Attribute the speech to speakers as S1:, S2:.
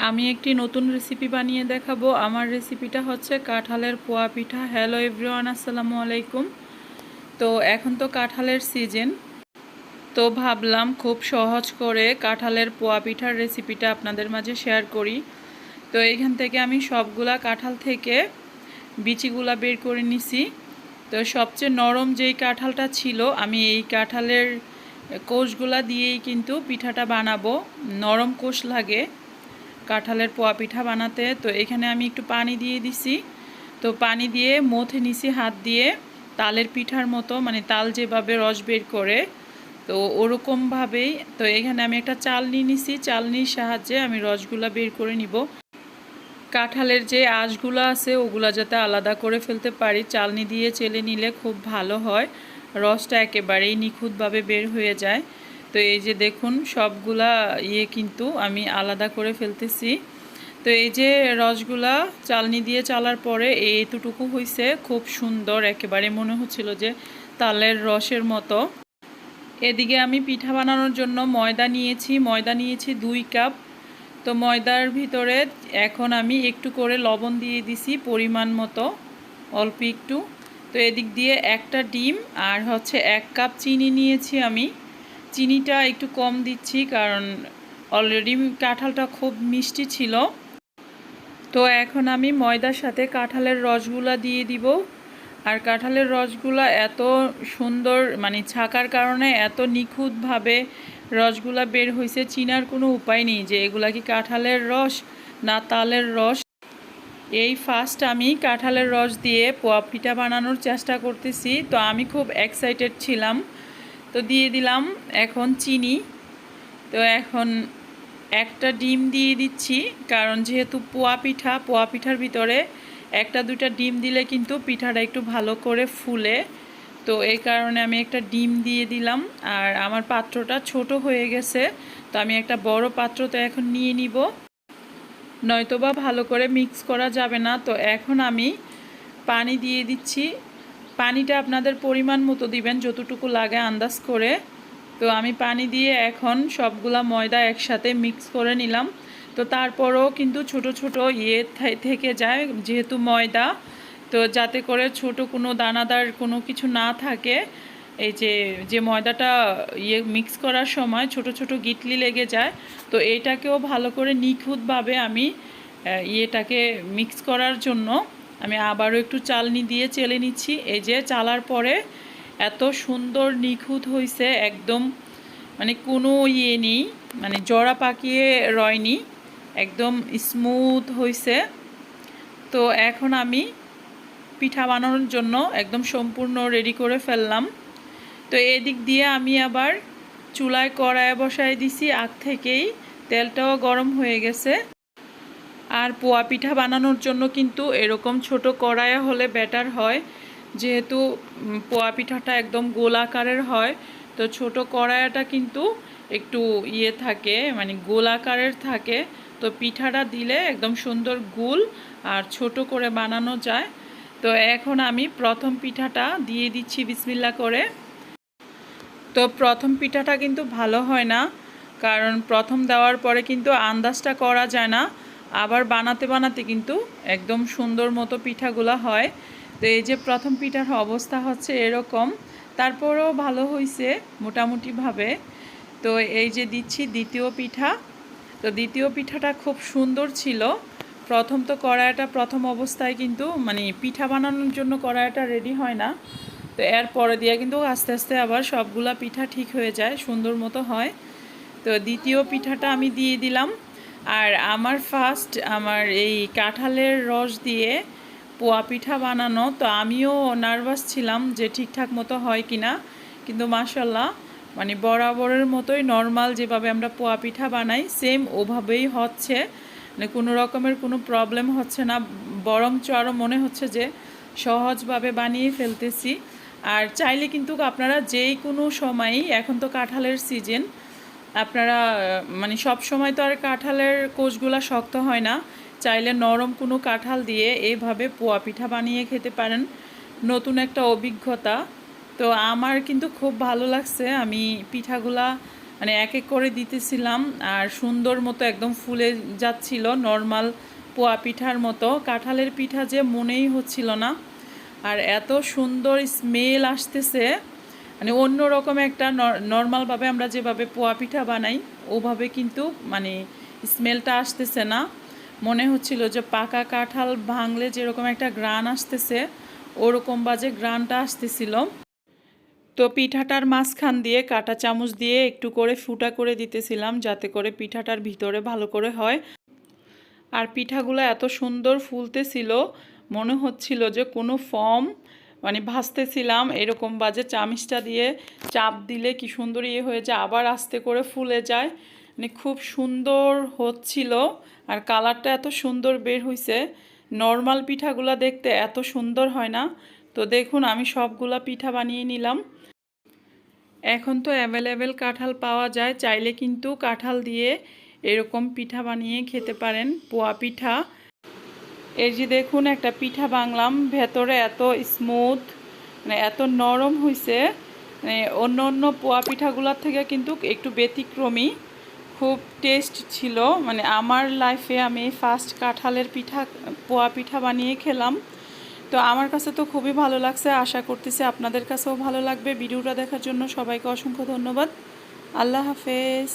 S1: আমি একটি নতুন রেসিপি বানিয়ে দেখাবো। আমার রেসিপিটা হচ্ছে কাঁঠালের পোয়া পিঠা। হ্যালো এভরিওয়ান, আসসালামু আলাইকুম। তো এখন তো কাঁঠালের সিজন, তো ভাবলাম খুব সহজ করে কাঁঠালের পোয়া পিঠার রেসিপিটা আপনাদের মাঝে শেয়ার করি। তো এইখান থেকে আমি সবগুলা কাঁঠাল থেকে বিচিগুলা বের করে নিছি। তো সবচেয়ে নরম যেই কাঁঠালটা ছিল, আমি এই কাঁঠালের কোষগুলা দিয়েই কিন্তু পিঠাটা বানাবো। নরম কোষ লাগে কাঁঠালের পোয়া পিঠা বানাতে। তো এখানে আমি একটু পানি দিয়ে দিছি। তো পানি দিয়ে মথে নিছি হাত দিয়ে, তালের পিঠার মতো, মানে তাল যেভাবে রস বের করে, তো ওরকমভাবেই। তো এখানে আমি একটা চালনি নিছি, চালনির সাহায্যে আমি রসগুলা বের করে নিব। কাঁঠালের যে আঁশগুলো আছে ওগুলা যাতে আলাদা করে ফেলতে পারি, চালনি দিয়ে চেলে নিলে খুব ভালো হয়, রসটা একেবারেই নিখুঁতভাবে বের হয়ে যায়। তো এই যে দেখুন সবগুলা কিন্তু আমি আলাদা করে ফেলতেছি। তো এই যে রসগুলা চালনি দিয়ে চালার পরে এইটুকু হয়েছে, খুব সুন্দর, একেবারে মনে হচ্ছিল যে তালের রসের মতো। এদিকে আমি পিঠা বানানোর জন্য ময়দা নিয়েছি 2 কাপ। তো ময়দার ভিতরে এখন আমি একটু করে লবণ দিয়ে দিছি পরিমাণ মতো, অল্প একটু। তো এদিক দিয়ে একটা ডিম আর হচ্ছে 1 কাপ চিনি নিয়েছি আমি। চিনিটা একটু কম দিচ্ছি কারণ অলরেডি কাঁঠালটা খুব মিষ্টি ছিল। তো এখন আমি ময়দার সাথে কাঁঠালের রসগুলা দিয়ে দিব। আর কাঁঠালের রসগুলা এত সুন্দর, মানে ছাকার কারণে এত নিখুঁতভাবে রসগুলা বের হয়েছে, চিনার কোনো উপায় নেই যে এগুলা কি কাঁঠালের রস না তালের রস। এই ফার্স্ট আমি কাঁঠালের রস দিয়ে পোয়া পিঠা বানানোর চেষ্টা করতেছি, তো আমি খুব এক্সাইটেড ছিলাম। তো দিয়ে দিলাম এখন চিনি। তো এখন একটা ডিম দিয়ে দিচ্ছি, কারণ যেহেতু পোয়া পিঠার ভিতরে 1-2টা ডিম দিলে কিন্তু পিঠাটা একটু ভালো করে ফুলে। তো এই কারণে আমি একটা ডিম দিয়ে দিলাম। আর আমার পাত্রটা ছোট হয়ে গেছে, তো আমি একটা বড় পাত্র তো এখন নিয়ে নিব, নয়তোবা ভালো করে মিক্স করা যাবে না। তো এখন আমি পানি দিয়ে দিচ্ছি। পানিটা আপনাদের পরিমাণ মতো দিবেন, যতটুকু লাগে আন্দাজ করে। তো আমি পানি দিয়ে এখন সবগুলা ময়দা একসাথে মিক্স করে নিলাম। তো তারপরও কিন্তু ছোট ছোট থেকে যায় যেহেতু ময়দা, তো যাতে করে ছোট কোনো দানাদার কোনো কিছু না থাকে। এই যে যে ময়দাটা মিক্স করার সময় ছোট ছোট গিটলি লেগে যায়, তো এইটাকেও ভালো করে নিখুঁতভাবে আমি ইয়েটাকে মিক্স করার জন্য আমি আবারও একটু চালনি দিয়ে চেলে নিচ্ছি। এই যে চালার পরে এত সুন্দর নিখুঁত হয়েছে, একদম মানে কোনো নেই, মানে জড়া পাকিয়ে রয়নি, একদম স্মুথ হয়েছে। তো এখন আমি পিঠা বানানোর জন্য একদম সম্পূর্ণ রেডি করে ফেললাম। তো এদিক দিয়ে আমি আবার চুলায় কড়াইয়ে বসায় দিছি আগ থেকেই, তেলটাও গরম হয়ে গেছে। আর পোয়া পিঠা বানানোর জন্য কিন্তু এরকম ছোট কড়াইয়ে হলে বেটার হয়, যেহেতু পোয়া পিঠাটা একদম গোল আকারের হয়। তো ছোট কড়াইটা কিন্তু একটু থাকে, মানে গোল আকারের থাকে। তো পিঠাটা দিলে একদম সুন্দর গোল আর ছোট করে বানানো যায়। তো এখন আমি প্রথম পিঠাটা দিয়ে দিচ্ছি বিসমিল্লাহ করে। তো প্রথম পিঠাটা কিন্তু ভালো হয় না, কারণ প্রথম দেওয়ার পরে কিন্তু আন্দাজটা করা যায় না, আবার বানাতে বানাতে কিন্তু একদম সুন্দর মতো পিঠাগুলো হয়। তো এই যে প্রথম পিঠার অবস্থা হচ্ছে এরকম, তারপরেও ভালো হয়েছে মোটামুটিভাবে। তো এই যে দিচ্ছি দ্বিতীয় পিঠা। তো দ্বিতীয় পিঠাটা খুব সুন্দর ছিল। প্রথম তো কড়াইটা প্রথম অবস্থায় কিন্তু মানে পিঠা বানানোর জন্য কড়াইটা রেডি হয় না, তো এর পরে দিয়ে কিন্তু আস্তে আস্তে আবার সবগুলা পিঠা ঠিক হয়ে যায়, সুন্দর মতো হয়। তো দ্বিতীয় পিঠাটা আমি দিয়ে দিলাম। আর আমার ফার্স্ট আমার এই কাঁঠালের রস দিয়ে পোয়া পিঠা বানানো, তো আমিও নার্ভাস ছিলাম যে ঠিকঠাক মতো হয় কিনা, কিন্তু মাশাল্লাহ মানে বরাবরের মতোই নর্মাল যেভাবে আমরা পোয়া পিঠা বানাই সেম ওভাবেই হচ্ছে, মানে কোনো রকমের কোনো প্রবলেম হচ্ছে না, বরঞ্চ আরও মনে হচ্ছে যে সহজভাবে বানিয়ে ফেলতেছি। আর চাইলে কিন্তু আপনারা যেই কোনো সময়ই, এখন তো কাঁঠালের সিজন, আপনারা মানে সব সময় তো আর কাঁঠালের কোষগুলা শক্ত হয় না, চাইলে নরম কোনো কাঁঠাল দিয়ে এইভাবে পোয়া পিঠা বানিয়ে খেতে পারেন, নতুন একটা অভিজ্ঞতা। তো আমার কিন্তু খুব ভালো লাগছে, আমি পিঠাগুলা মানে এক এক করে দিতেছিলাম আর সুন্দর মতো একদম ফুলে যাচ্ছিল, নর্মাল পোয়া পিঠার মতো। কাঁঠালের পিঠা যে মনেই হচ্ছিল না। আর এত সুন্দর স্মেল আসতেছে, মানে অন্যরকম একটা নর্মালভাবে আমরা যেভাবে পোয়া পিঠা বানাই ওভাবে কিন্তু মানে স্মেলটা আসতেছে না। মনে হচ্ছিল যে পাকা কাঁঠাল ভাঙলে যেরকম একটা গ্রান আসতেছে ওরকম বাজে গ্রানটা আসতেছিল। তো পিঠাটার মাঝখান দিয়ে কাঁটা চামচ দিয়ে একটু করে ফুটা করে দিতেছিলাম যাতে করে পিঠাটার ভিতরে ভালো করে হয়। আর পিঠাগুলো এত সুন্দর ফুলতেছিল, মনে হচ্ছিল যে কোনো ফর্ম মানে ভাজতেছিলাম এরকম বাজে। চামিচটা দিয়ে চাপ দিলে কি সুন্দর হয়ে যায়, আবার আস্তে করে ফুলে যায়, মানে খুব সুন্দর হচ্ছিল। আর কালারটা এত সুন্দর বের হয়েছে। নর্মাল পিঠাগুলো দেখতে এত সুন্দর হয় না। তো দেখুন আমি সবগুলা পিঠা বানিয়ে নিলাম। এখন তো অ্যাভেলেবেল কাঁঠাল পাওয়া যায়, চাইলে কিন্তু কাঁঠাল দিয়ে এরকম পিঠা বানিয়ে খেতে পারেন, পোয়া পিঠা। এই যে দেখুন একটা পিঠা বানালাম, ভেতরে এত স্মুথ, মানে এত নরম হয়েছে, মানে অন্য অন্য পোয়া পিঠাগুলোর থেকে কিন্তু একটু ব্যতিক্রমী, খুব টেস্ট ছিল। মানে আমার লাইফে আমি ফার্স্ট কাঁঠালের পিঠা পোয়া পিঠা বানিয়ে খেলাম। তো আমার কাছে তো খুবই ভালো লাগছে, আশা করতেছি আপনাদের কাছেও ভালো লাগবে। ভিডিওটা দেখার জন্য সবাইকে অসংখ্য ধন্যবাদ। আল্লাহ হাফেজ।